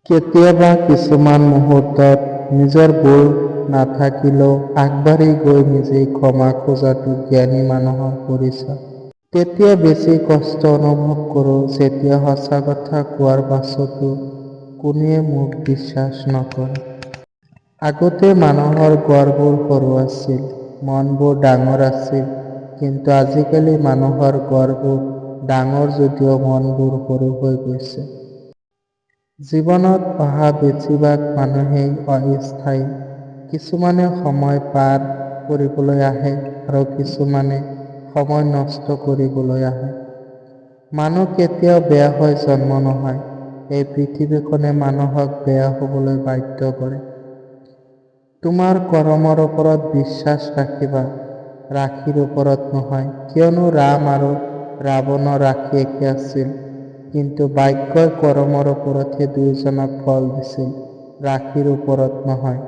কেতিয়াবা কিছুমান মুহূৰ্তত নিজৰ ভুল নাথাকিলেও আগবাঢ়ি গৈ নিজেই ক্ষমা খোজাটো জ্ঞানী মানুহৰ পৰিচয়। তেতিয়া বেছি কষ্ট অনুভৱ কৰোঁ যেতিয়া সঁচা কথা কোৱাৰ পাছতো কোনোৱে মোক বিশ্বাস নকৰে। আগতে মানুহৰ গড়বোৰ সৰু আছিল, মনবোৰ ডাঙৰ আছিল, কিন্তু আজিকালি মানুহৰ গড়বোৰ ডাঙৰ যদিও মনবোৰ সৰু হৈ গৈছে। জীৱনত অহা বেছিভাগ মানুহেই অস্থায়ী। কিছুমানে সময় পাৰ কৰিবলৈ আহে আৰু কিছুমানে সময় নষ্ট কৰিবলৈ আহে। মানুহ কেতিয়াও বেয়া হৈ জন্ম নহয়। এই পৃথিৱীখনে মানুহক বেয়া হ'বলৈ বাধ্য কৰে। তোমাৰ কৰ্মৰ ওপৰত বিশ্বাস ৰাখিবা, ৰাশিৰ ওপৰত নহয়। কিয়নো ৰাম আৰু ৰাৱণৰ ৰাশি একে আছিল, কিন্তু ভাগ্যই কৰ্মৰ ওপৰতহে দুয়োজনক ফল দিছিল, ৰাশিৰ ওপৰত নহয়।